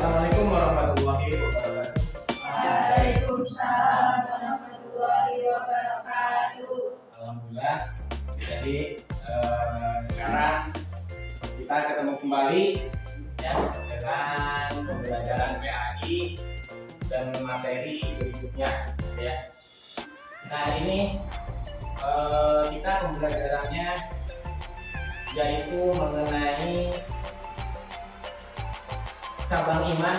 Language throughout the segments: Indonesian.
Assalamualaikum warahmatullahi wabarakatuh. Waalaikumsalam warahmatullahi wabarakatuh. Alhamdulillah. Jadi sekarang kita ketemu kembali ya dengan pembelajaran PAI dan materi berikutnya ya. Nah ini kita pembelajarannya yaitu mengenai cabang iman,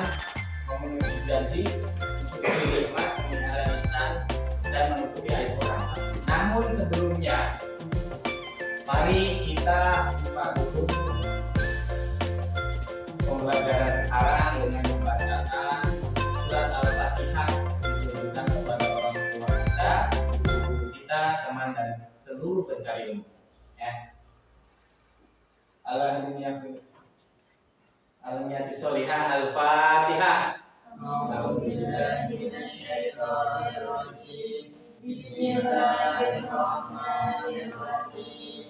memenuhi janji, mensyukuri nikmat, memelihara lisan, dan menutupi aib orang. Namun sebelumnya, mari kita buka dulu pembelajaran sekarang dengan membacakan surat Al-Fatihah ditujukan kepada orang tua kita, guru kita, teman dan seluruh pencari ilmu. Ya. Al-Niyati Sholihah Al-Fatihah. A'udzubillahi minasyaitonir rajim. Bismillahirrahmanirrahim.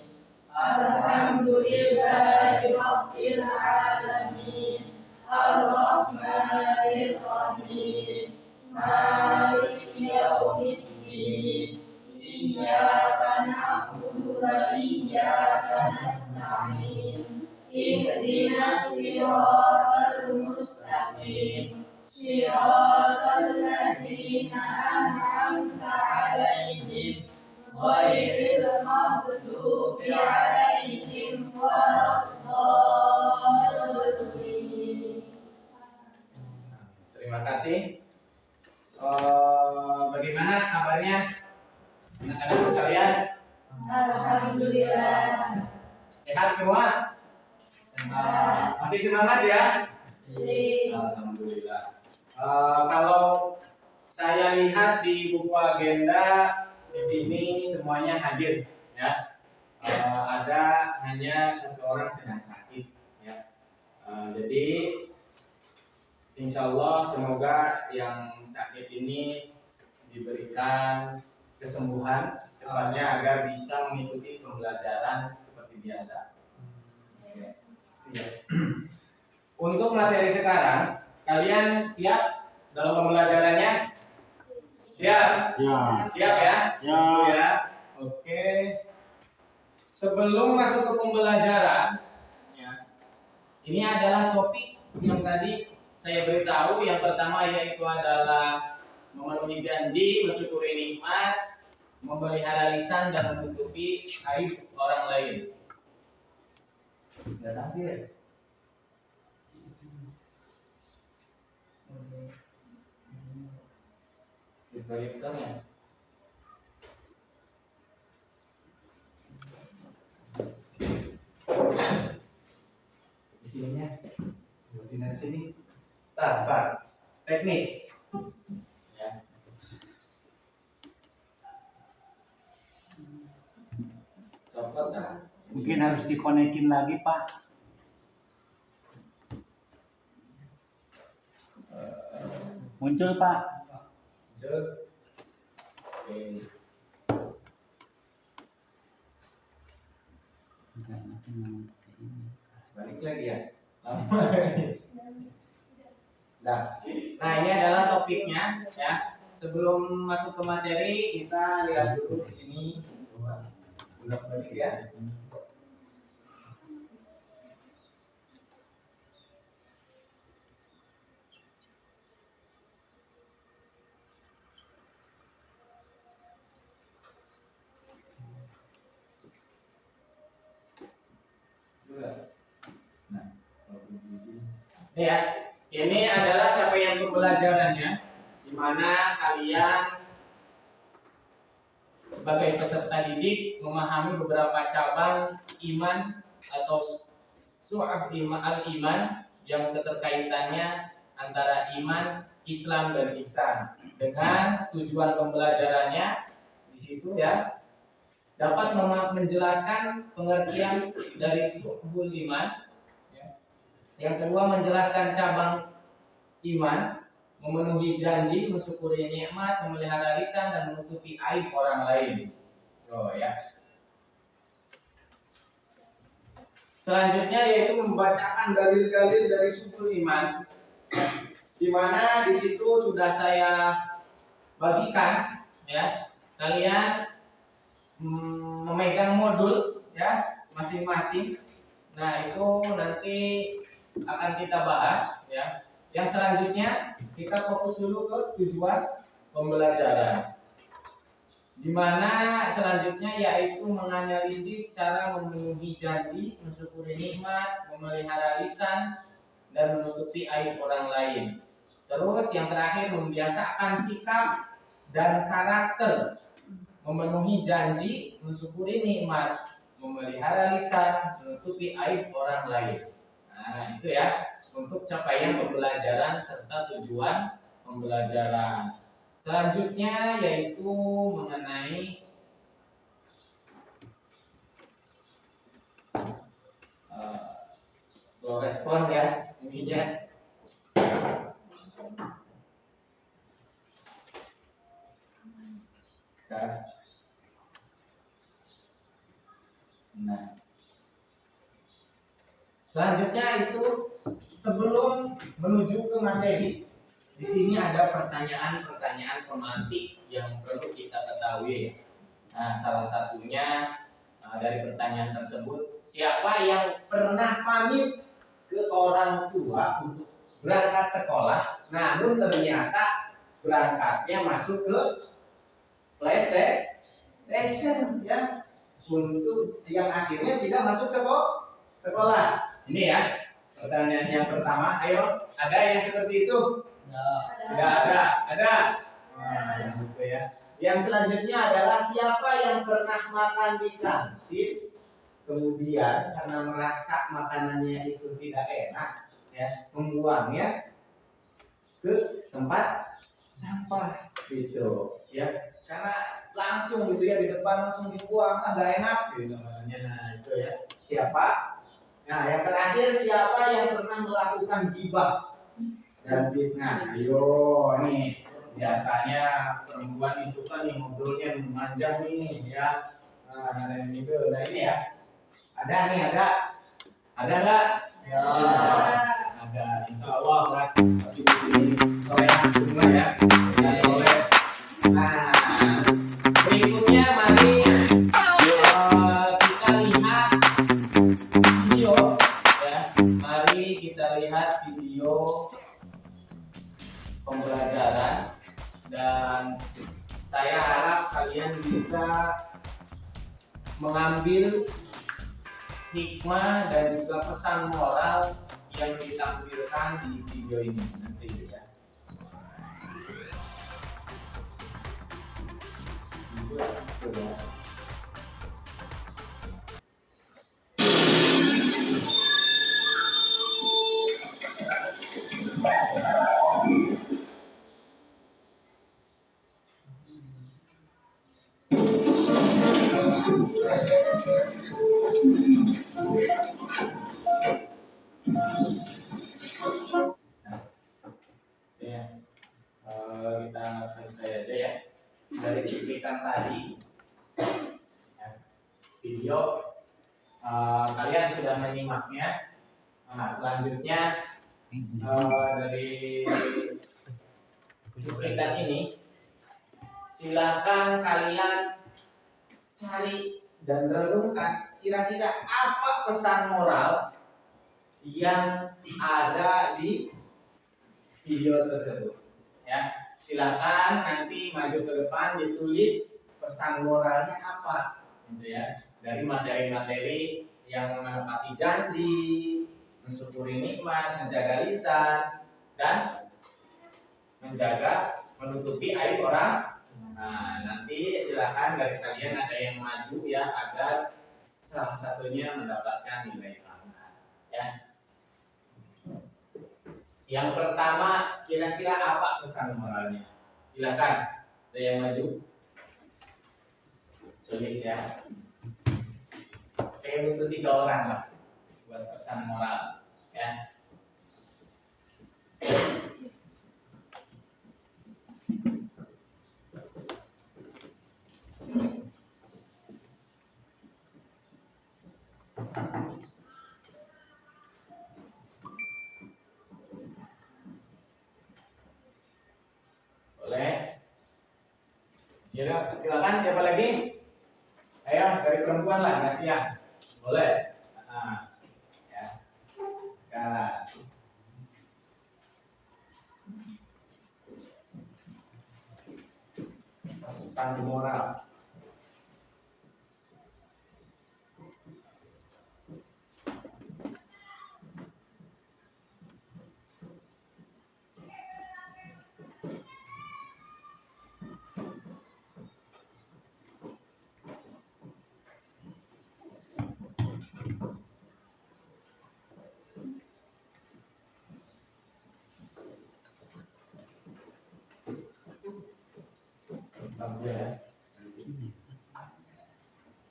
Alhamdulillahi rabbil alamin. Ar-Rahmanir Rahim. Maliki yaumiddin. Iyyaka na'budu wa iyyaka nasta'in. Ihdinas siratal mustaqim. Siratal ladzina an'amta 'alaihim ghairil maghdubi 'alaihim waladdallin. Terima kasih. Bagaimana kabarnya anak-anak sekalian? Alhamdulillah. Sehat semua? Masih semangat ya? Alhamdulillah. Kalau saya lihat di buku agenda di sini semuanya hadir ya. Ada hanya satu orang sedang sakit ya. Jadi insya Allah semoga yang sakit ini diberikan kesembuhan secepatnya agar bisa mengikuti pembelajaran seperti biasa. Untuk materi sekarang, kalian siap dalam pembelajarannya? Siap? Ya. Siap ya? Ya. Ya. Oke. Sebelum masuk ke pembelajaran, ya, ini adalah topik yang tadi saya beritahu. Yang pertama yaitu adalah memenuhi janji, mensyukuri nikmat, memelihara lisan dan menutupi aib orang lain. Nggak tampil ya? Di proyektornya. Di sininya. Di sini. Tar. Teknis. Ya. Copot dah. Mungkin harus dikonekin lagi, Pak. Muncul, Pak. Muncul. Oke. Balik lagi ya. Nah, ini adalah topiknya ya. Sebelum masuk ke materi, kita lihat dulu di sini. Ulang balik ya. Ya, ini adalah capaian pembelajarannya, di mana kalian sebagai peserta didik memahami beberapa cabang iman atau syu'ab al-iman yang keterkaitannya antara iman, Islam dan ihsan. Dengan tujuan pembelajarannya di situ ya dapat menjelaskan pengertian dari syu'bul iman. Yang kedua menjelaskan cabang iman, memenuhi janji, mensyukuri nikmat, memelihara lisan dan menutupi aib orang lain. Oh ya. Selanjutnya yaitu membacakan dalil-dalil dari syu'bul iman Di mana di situ sudah saya bagikan ya. Kalian memegang modul ya masing-masing. Nah, itu nanti akan kita bahas ya. Yang selanjutnya kita fokus dulu ke tujuan pembelajaran. Di mana selanjutnya yaitu menganalisis cara memenuhi janji, mensyukuri nikmat, memelihara lisan, dan menutupi aib orang lain. Terus yang terakhir membiasakan sikap dan karakter memenuhi janji, mensyukuri nikmat, memelihara lisan, menutupi aib orang lain. Nah, itu ya untuk capaian pembelajaran serta tujuan pembelajaran. Selanjutnya yaitu mengenai slow respon ya intinya. Nah, selanjutnya itu sebelum menuju ke materi, di sini ada pertanyaan-pertanyaan pemantik yang perlu kita ketahui. Nah, salah satunya dari pertanyaan tersebut, siapa yang pernah pamit ke orang tua untuk berangkat sekolah, namun ternyata berangkatnya masuk ke PlayStation ya, untuk yang akhirnya tidak masuk sekolah. Ini ya pertanyaan yang pertama. Ayo, ada yang seperti itu? Tidak ada. Ada. Nah, gitu ya. Yang selanjutnya adalah siapa yang pernah makan di kantin, kemudian karena merasa makanannya itu tidak enak, ya, membuangnya ke tempat sampah gitu, ya, karena langsung gitu ya di depan langsung dibuang, agak enak gitu namanya. Nah, itu ya. Siapa? Nah, yang terakhir siapa yang pernah melakukan gibah dan fitnah? Ayo, nih biasanya perempuan nih suka nih ngobrolnya memanjang nih ya. Nah, itu. Nah, ini ya. Ada nih, ada nggak? Ya. Ada, insya Allah lah. Tapi di sini soleh semua ya. Ya soleh. Nah, berikutnya mari kita lihat video ya. Mari kita lihat video pembelajaran dan saya harap kalian bisa mengambil hikmah dan juga pesan moral yang ditampilkan di video ini nanti ya. Kita selesai aja ya dari cuplikan tadi ya, video kalian sudah menyimaknya. Nah, selanjutnya dari cuplikan ini silakan kalian cari dan renungkan kira-kira apa pesan moral yang ada di video tersebut ya. Silakan nanti maju ke depan ditulis pesan moralnya apa gitu ya, dari materi-materi yang menepati janji, mensyukuri nikmat, menjaga lisan, dan menjaga menutupi aib orang. Nah, nanti silakan dari kalian ada yang maju ya agar salah satunya mendapatkan nilai tambah ya. Yang pertama, kira-kira apa pesan moralnya? Silakan, ada yang maju. Tulis ya. Saya butuh 3 orang lah buat pesan moral ya. Silakan siapa lagi? Ayo dari perempuan lah, Nadia. Boleh. Nah, ya. Nah. Pesan moral.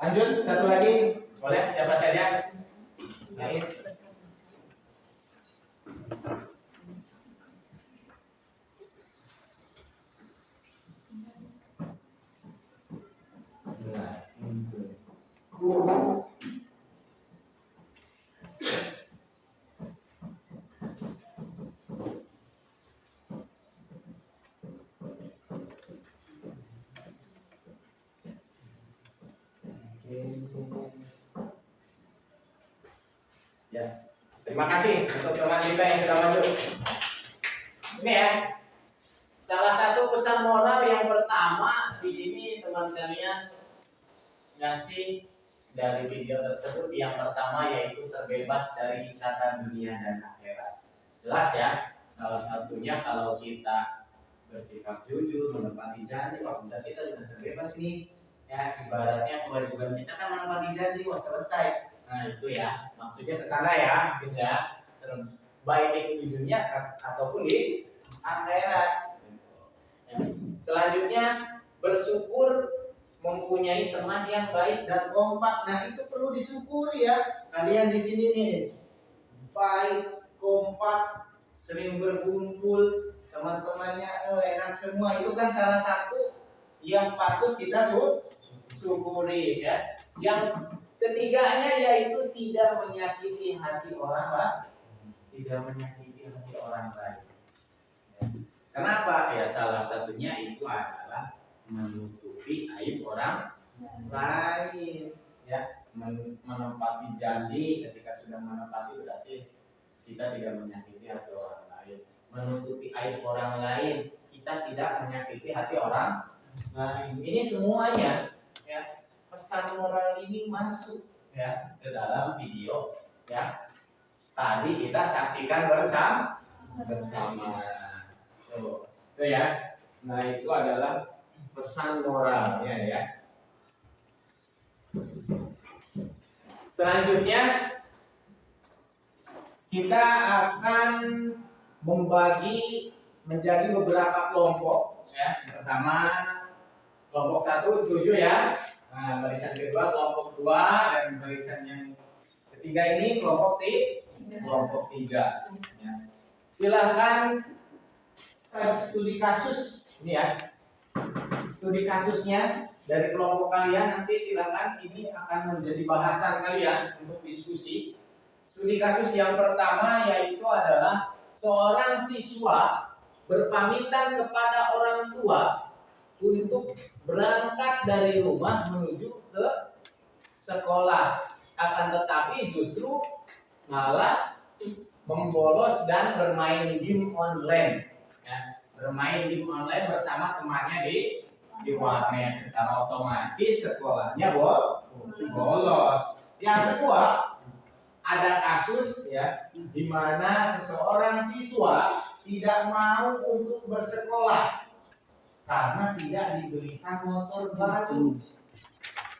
Lanjut, satu lagi. Boleh, siapa saja? Lain. Ya, terima kasih untuk teman kita yang sudah maju. Ini ya, salah satu pesan moral yang pertama di sini teman kalian ngasih dari video tersebut yang pertama yaitu terbebas dari ikatan dunia dan akhirat. Jelas ya, salah satunya kalau kita bersikap jujur, menepati janji, wah udah kita sudah terbebas nih. Ya, ibaratnya kewajiban kita kan menepati janji, wah selesai. Nah itu ya, maksudnya ke sana ya, tidak baik itu di dunia ataupun di akhirat. Selanjutnya bersyukur mempunyai teman yang baik dan kompak. Nah itu perlu disyukuri ya. Kalian di sini nih baik, kompak, sering berkumpul, teman-temannya enak semua. Itu kan salah satu yang patut kita syukuri ya. Yang ketiganya yaitu tidak menyakiti hati orang lain. Tidak menyakiti hati orang lain. Ya. Kenapa? Ya salah satunya itu adalah menutupi aib orang lain. Ya, menepati janji. Ketika sudah menepati berarti kita tidak menyakiti hati orang lain. Menutupi aib orang lain, kita tidak menyakiti hati orang lain. Ini semuanya ya. Pesan moral ini masuk ya ke dalam video ya tadi kita saksikan bersama. Tuh ya. Nah itu adalah pesan moralnya ya. Selanjutnya kita akan membagi menjadi beberapa kelompok ya. Pertama kelompok 1 setuju ya. Nah, barisan kedua kelompok 2 dan barisan yang ketiga ini kelompok 3 ya. Silahkan studi kasus ini ya. Studi kasusnya dari kelompok kalian nanti silahkan ini akan menjadi bahasan kalian untuk diskusi. Studi kasus yang pertama yaitu adalah seorang siswa berpamitan kepada orang tua untuk berangkat dari rumah menuju ke sekolah, akan tetapi justru malah membolos dan bermain game online ya. Bermain game online bersama temannya di warnet, secara otomatis sekolahnya bolos. Yang kedua ada kasus ya di mana seseorang siswa tidak mau untuk bersekolah karena tidak diberikan motor baru.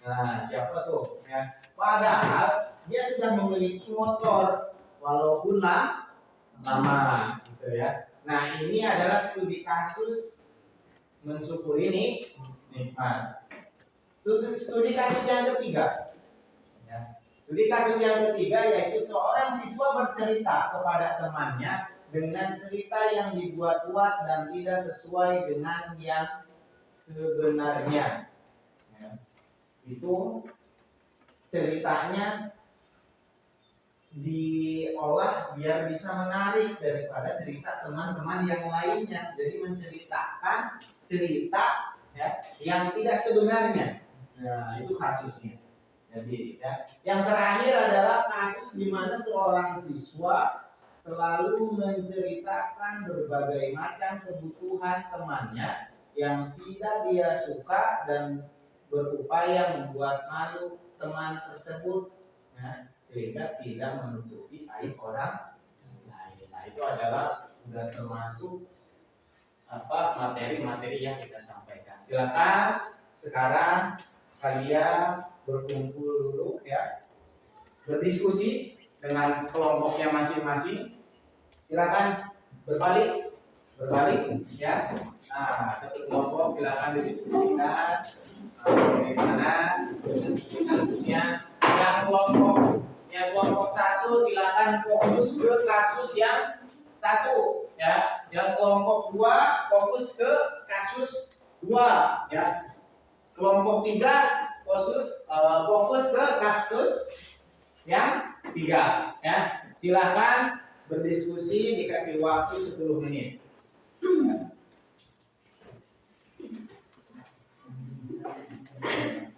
Nah, siapa tuh? Ya. Padahal dia sudah memiliki motor walaupun lama, gitu ya. Nah, ini adalah studi kasus mensyukuri nikmat. Studi kasus yang ketiga. Ya. Studi kasus yang ketiga yaitu seorang siswa bercerita kepada temannya dengan cerita yang dibuat-buat dan tidak sesuai dengan yang sebenarnya. Ya. Itu ceritanya diolah biar bisa menarik daripada cerita teman-teman yang lainnya. Jadi menceritakan cerita ya, yang tidak sebenarnya. Nah, itu kasusnya. Jadi, ya, yang terakhir adalah kasus di mana seorang siswa selalu menceritakan berbagai macam kebutuhan temannya yang tidak dia suka dan berupaya membuat malu teman tersebut, ya, sehingga tidak menutupi aib orang lain. Nah, itu adalah sudah termasuk materi-materi yang kita sampaikan. Silakan sekarang kalian berkumpul dulu, ya, berdiskusi dengan kelompoknya masing-masing. Silakan berbalik ya. Nah, satu kelompok silakan didiskusikan bagaimana kasusnya. Yang kelompok satu silakan fokus ke kasus yang satu, ya. Yang kelompok dua fokus ke kasus dua, ya. Kelompok tiga fokus ke kasus yang tiga, ya. Silakan berdiskusi, dikasih waktu 10 menit.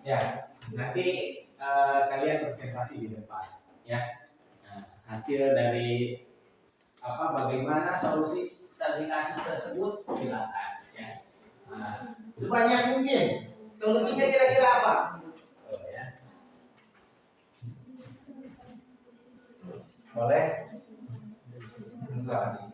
Ya, nanti kalian presentasi di depan, ya. Nah, hasil dari bagaimana solusi studi kasus tersebut silakan, ya. Nah, sebanyak mungkin. Solusinya kira-kira apa? Ya. Boleh? Enggak.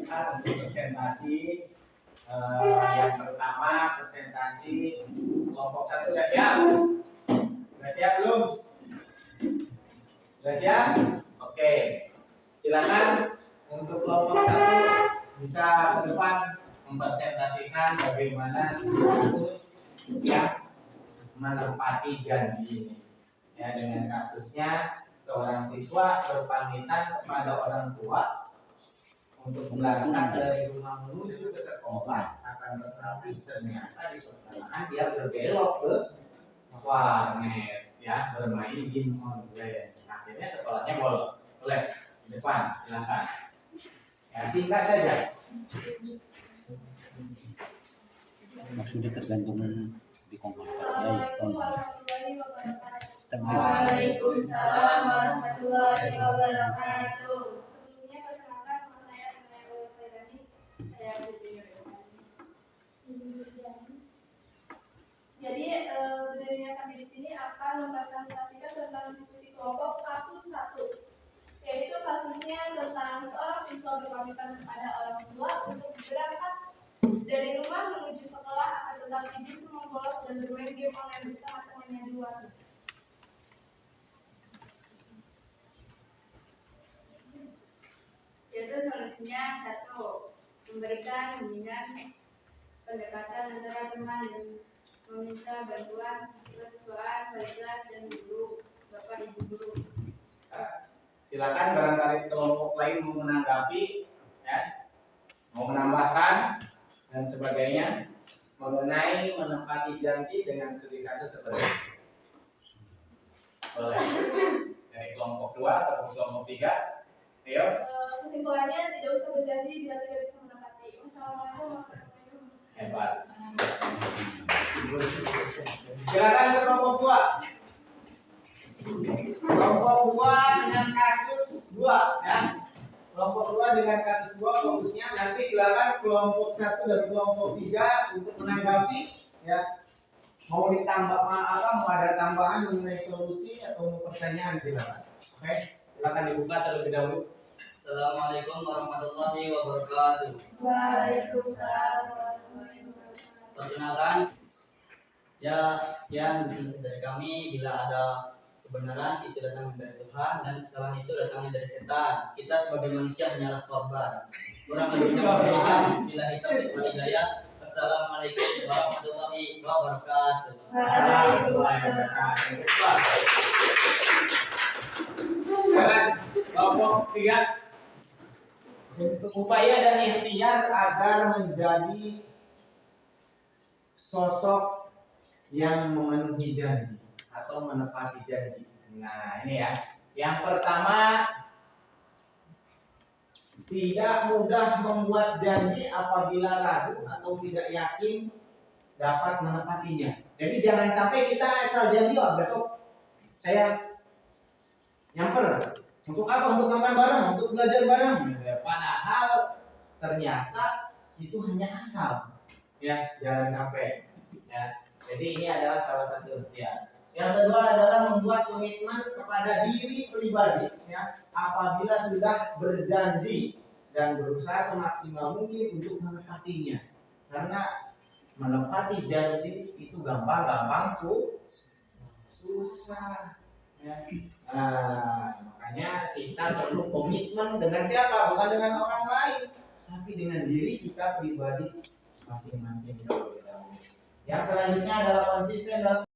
Untuk presentasi yang pertama, presentasi kelompok satu. Sudah siap? Sudah siap belum? Sudah siap? Oke, silakan untuk kelompok satu bisa ke depan mempresentasikan bagaimana kasus yang menepati janji ini, ya. Dengan kasusnya seorang siswa berpamitan kepada orang tua untuk berangkat dari rumah menuju ke sekolah, akan tetapi ternyata di pertengahan dia berbelok ke warnet, ya, bermain game online. Akhirnya sekolahnya bolos. Boleh di depan, silakan. Ya, singkat saja. Maksudnya tergantung di komputer ya. Waalaikumsalam warahmatullahi wabarakatuh. Sebelumnya perkenalkan nama saya Maya Ferdani. Saya Jadi berdirinya kami di sini akan mempresentasikan tentang diskusi kelompok kasus 1, yaitu kasusnya tentang seorang siswa berpamitan kepada orang tua untuk berangkat dari rumah menuju sekolah, akan tetapi justru membolos dan bermain game online bersama temannya di luar. Yaitu solusinya 1, memberikan bimbingan pendekatan antara teman dan meminta bantuan siswaan, pelajar dan guru, bapak ibu guru. Silakan barangkali kelompok lain mau menanggapi, ya, mau menambahkan dan sebagainya mengenai menepati janji dengan studi kasus seperti ini. Boleh. Dari kelompok 2 atau kelompok 3. Ayo. Kesimpulannya tidak usah berjanji bila tidak bisa menepati. Wassalamualaikum warahmatullahi wabarakatuh. Hebat. Silakan ke kelompok 2. Kelompok 2 dengan kasus 2, ya. Kelompok 2 dengan kasus 2 fokusnya. Nanti silakan kelompok 1 dan kelompok 3 untuk menanggapi, ya. Mau ditambah mau ada tambahan mengenai solusi atau mau pertanyaan, silakan. Oke, silakan dibuka terlebih dahulu. Assalamualaikum warahmatullahi wabarakatuh. Waalaikumsalam warahmatullahi wabarakatuh. Perkenalkan, ya sekian dari kami. Bila ada kebenaran itu datang dari Tuhan dan kesalahan itu datangnya dari setan. Kita sebagai manusia hanyalah korban. Kurang lebihnya Tuhan. Bila kita berbuat hidayah. Assalamualaikum warahmatullahi wabarakatuh. Silakan kelompok 3. upaya dan ikhtiar agar menjadi sosok yang memenuhi janji atau menepati janji. Nah, ini ya. Yang pertama, tidak mudah membuat janji apabila ragu atau tidak yakin dapat menepatinya. Jadi jangan sampai kita asal janji, oh besok saya nyamper. Untuk apa? Untuk makan bareng, untuk belajar bareng. Padahal ternyata itu hanya asal. Ya, jangan sampai. Ya. Jadi ini adalah salah satu ikhtiar. Yang kedua adalah membuat komitmen kepada diri pribadi, ya, apabila sudah berjanji dan berusaha semaksimal mungkin untuk menepatinya. Karena menepati janji itu gampang susah. Ya. Nah, makanya kita perlu komitmen dengan siapa? Bukan dengan orang lain, tapi dengan diri kita pribadi masing-masing. Yang selanjutnya adalah konsisten dalam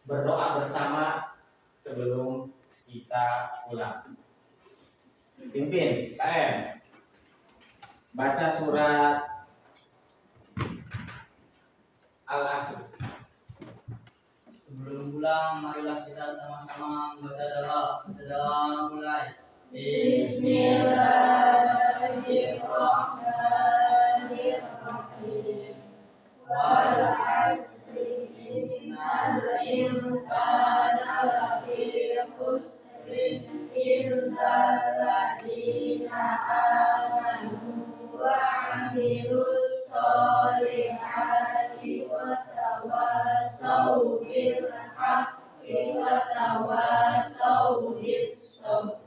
berdoa bersama sebelum kita pulang. Pimpin KM baca surat Al-Asr. Sebelum pulang, marilah kita sama-sama membaca doa. Sedang mulai. Bismillahirrahmanirrahim. Wal 'asri innal insana lafi khusrin illa alladziina aamanu wa 'amilus sholihati wa tawassaw bil haqqi wa tawassaw bis sabr.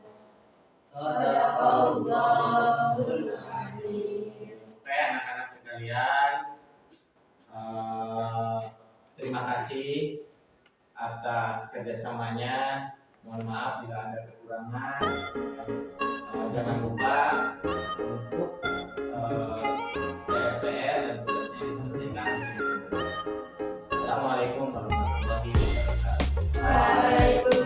Shadaqallahul adzim. Oke, anak-anak sekalian, terima kasih atas kerjasamanya. Mohon maaf bila ada kekurangan. Jangan lupa untuk PR dan tugasnya diselesaikan. Assalamualaikum warahmatullahi wabarakatuh. Waalaikumsalam.